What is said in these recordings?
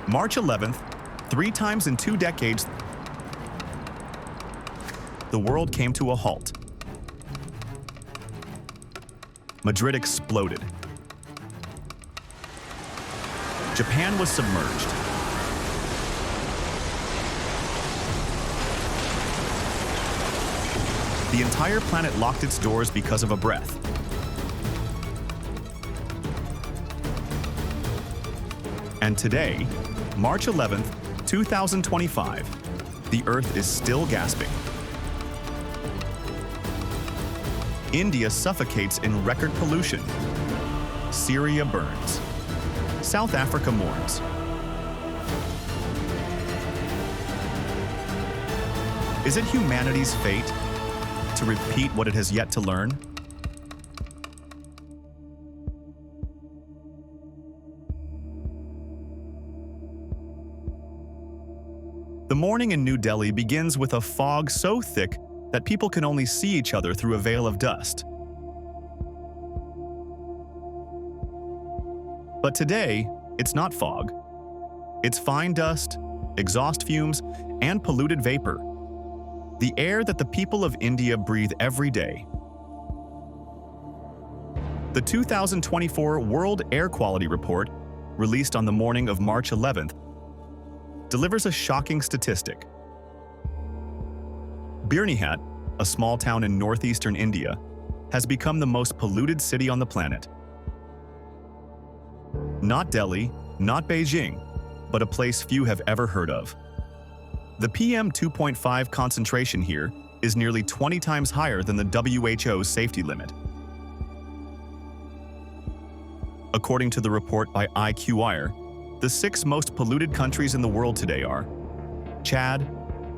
March 11th, 3 times in 2 decades, the world came to a halt. Madrid exploded. Japan was submerged. The entire planet locked its doors because of a breath. And today, March 11th, 2025, the Earth is still gasping. India suffocates in record pollution. Syria burns. South Africa mourns. Is it humanity's fate to repeat what it has yet to learn? The morning in New Delhi begins with a fog so thick that people can only see each other through a veil of dust. But today, it's not fog. It's fine dust, exhaust fumes, and polluted vapor. The air that the people of India breathe every day. The 2024 World Air Quality Report, released on the morning of March 11th, delivers a shocking statistic. Birnihat, a small town in northeastern India, has become the most polluted city on the planet. Not Delhi, not Beijing, but a place few have ever heard of. The PM 2.5 concentration here is nearly 20 times higher than the WHO's safety limit. According to the report by IQWire, the 6 most polluted countries in the world today are Chad,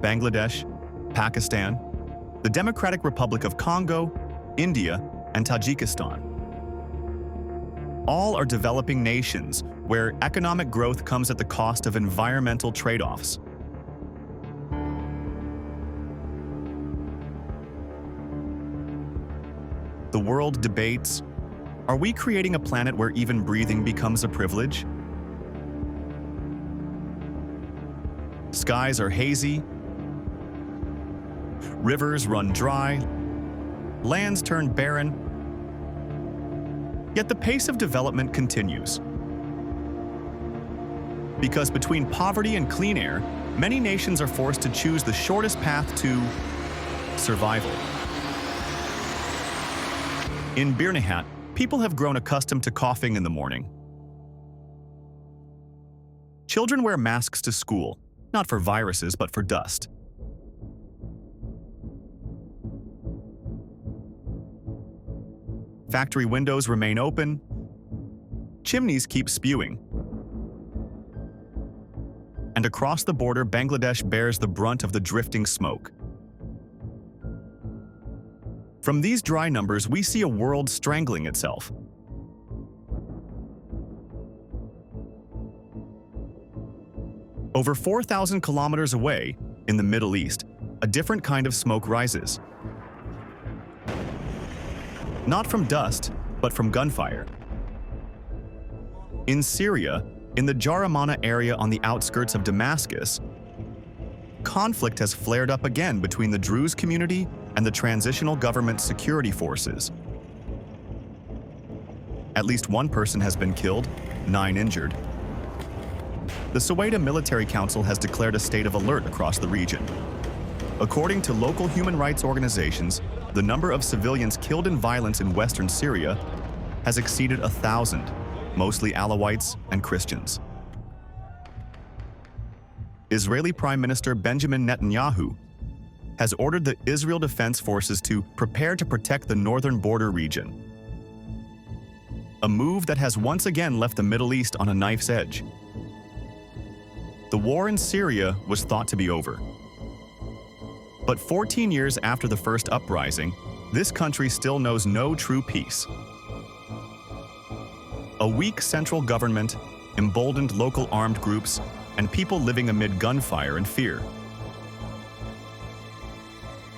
Bangladesh, Pakistan, the Democratic Republic of Congo, India, and Tajikistan. All are developing nations where economic growth comes at the cost of environmental trade-offs. The world debates, are we creating a planet where even breathing becomes a privilege? Skies are hazy, rivers run dry, lands turn barren, yet the pace of development continues. Because between poverty and clean air, many nations are forced to choose the shortest path to survival. In Birnihat, people have grown accustomed to coughing in the morning. Children wear masks to school, not for viruses, but for dust. Factory windows remain open. Chimneys keep spewing. And across the border, Bangladesh bears the brunt of the drifting smoke. From these dry numbers, we see a world strangling itself. Over 4,000 kilometers away, in the Middle East, a different kind of smoke rises. Not from dust, but from gunfire. In Syria, in the Jaramana area on the outskirts of Damascus, conflict has flared up again between the Druze community and the transitional government security forces. At least 1 person has been killed, 9 injured. The Soweto Military Council has declared a state of alert across the region. According to local human rights organizations, the number of civilians killed in violence in western Syria has exceeded 1,000, mostly Alawites and Christians. Israeli Prime Minister Benjamin Netanyahu has ordered the Israel Defense Forces to prepare to protect the northern border region. A move that has once again left the Middle East on a knife's edge. The war in Syria was thought to be over. But 14 years after the first uprising, this country still knows no true peace. A weak central government, emboldened local armed groups, and people living amid gunfire and fear.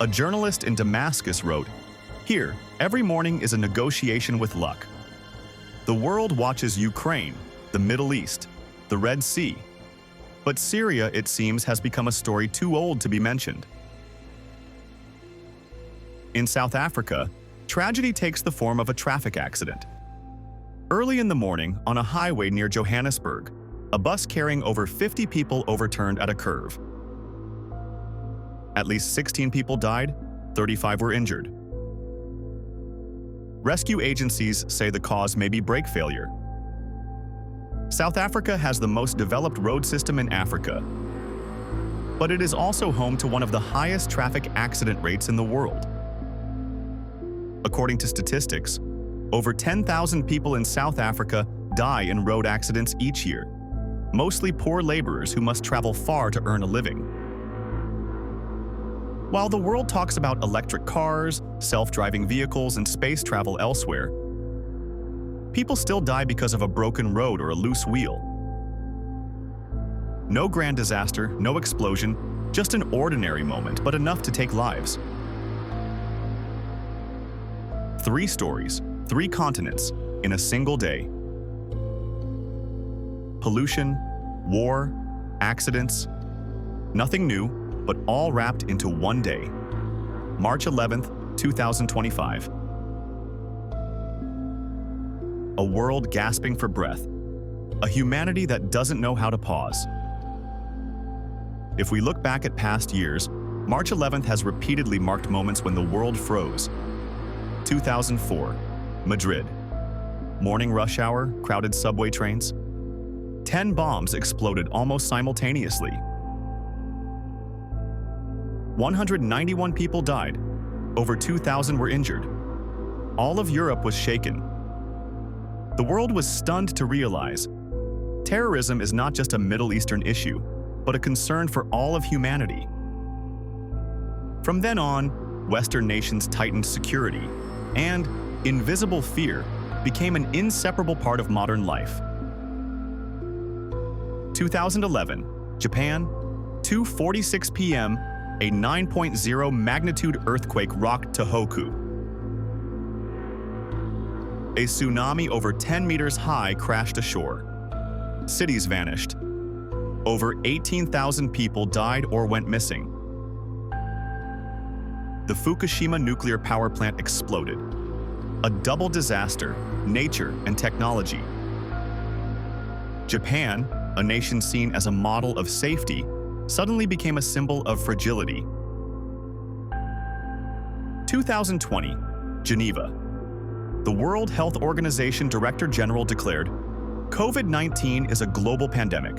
A journalist in Damascus wrote, "Here, every morning is a negotiation with luck. The world watches Ukraine, the Middle East, the Red Sea, But Syria, it seems, has become a story too old to be mentioned. In South Africa, tragedy takes the form of a traffic accident. Early in the morning, on a highway near Johannesburg, a bus carrying over 50 people overturned at a curve. At least 16 people died, 35 were injured. Rescue agencies say the cause may be brake failure. South Africa has the most developed road system in Africa, but it is also home to one of the highest traffic accident rates in the world. According to statistics, over 10,000 people in South Africa die in road accidents each year, mostly poor laborers who must travel far to earn a living. While the world talks about electric cars, self-driving vehicles, and space travel elsewhere, people still die because of a broken road or a loose wheel. No grand disaster, no explosion, just an ordinary moment, but enough to take lives. 3 stories, 3 continents, in a single day. Pollution, war, accidents, nothing new, but all wrapped into one day. March 11th, 2025. A world gasping for breath. A humanity that doesn't know how to pause. If we look back at past years, March 11th has repeatedly marked moments when the world froze. 2004, Madrid. Morning rush hour, crowded subway trains. 10 bombs exploded almost simultaneously. 191 people died. Over 2,000 were injured. All of Europe was shaken. The world was stunned to realize terrorism is not just a Middle Eastern issue, but a concern for all of humanity. From then on, Western nations tightened security, and invisible fear became an inseparable part of modern life. 2011, Japan, 2:46 p.m., a 9.0 magnitude earthquake rocked Tohoku. A tsunami over 10 meters high crashed ashore. Cities vanished. Over 18,000 people died or went missing. The Fukushima nuclear power plant exploded. A double disaster, nature and technology. Japan, a nation seen as a model of safety, suddenly became a symbol of fragility. 2020, Geneva. The World Health Organization Director General declared, COVID-19 is a global pandemic.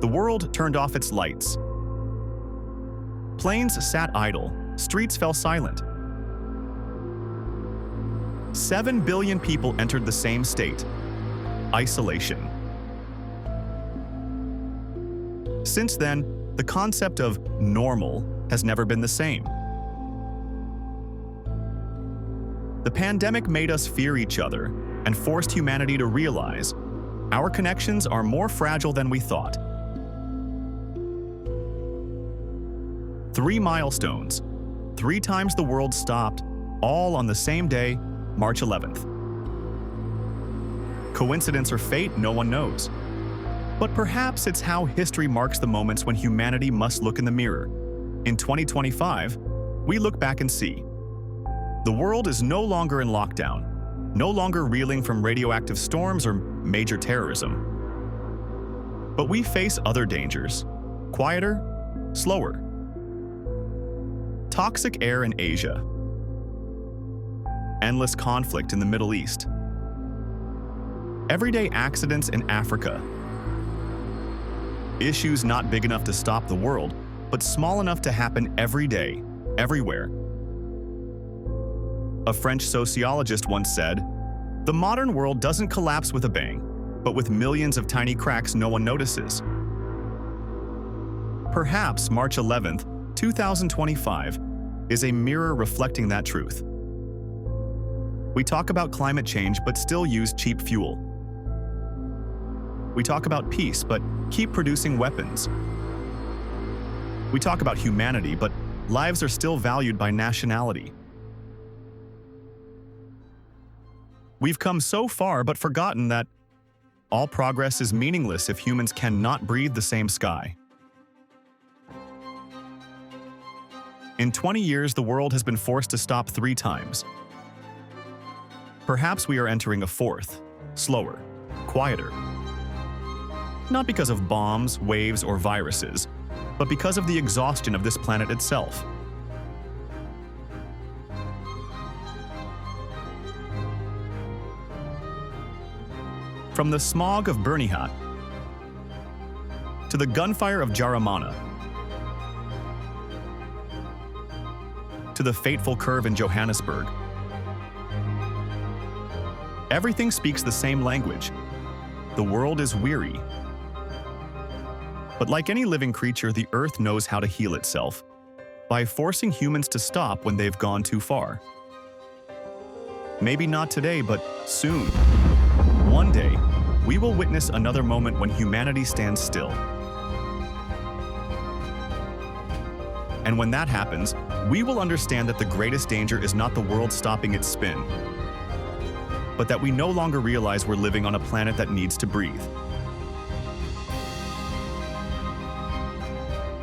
The world turned off its lights. Planes sat idle, streets fell silent. 7 billion people entered the same state: isolation. Since then, the concept of normal has never been the same. The pandemic made us fear each other and forced humanity to realize our connections are more fragile than we thought. 3 milestones, 3 times the world stopped, all on the same day, March 11th. Coincidence or fate, no one knows. But perhaps it's how history marks the moments when humanity must look in the mirror. In 2025, we look back and see the world is no longer in lockdown, no longer reeling from radioactive storms or major terrorism. But we face other dangers, quieter, slower. Toxic air in Asia. Endless conflict in the Middle East. Everyday accidents in Africa. Issues not big enough to stop the world, but small enough to happen every day, everywhere. A French sociologist once said, "The modern world doesn't collapse with a bang, but with millions of tiny cracks no one notices." Perhaps March 11th, 2025, is a mirror reflecting that truth. We talk about climate change but still use cheap fuel. We talk about peace but keep producing weapons. We talk about humanity, but lives are still valued by nationality. We've come so far but forgotten that All progress is meaningless if humans cannot breathe the same sky. In 20 years, the world has been forced to stop 3 times. Perhaps we are entering a 4th, slower, quieter. Not because of bombs, waves, or viruses, but because of the exhaustion of this planet itself. From the smog of Bernihat to the gunfire of Jaramana to the fateful curve in Johannesburg, everything speaks the same language. The world is weary. But like any living creature, the Earth knows how to heal itself by forcing humans to stop when they've gone too far. Maybe not today, but soon. One day, we will witness another moment when humanity stands still. And when that happens, we will understand that the greatest danger is not the world stopping its spin, but that we no longer realize we're living on a planet that needs to breathe.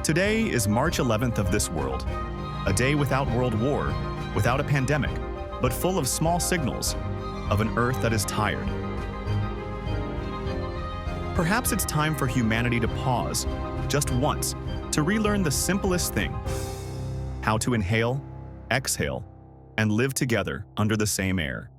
Today is March 11th of this world, a day without world war, without a pandemic, but full of small signals of an Earth that is tired. Perhaps it's time for humanity to pause, just once, to relearn the simplest thing: how to inhale, exhale, and live together under the same air.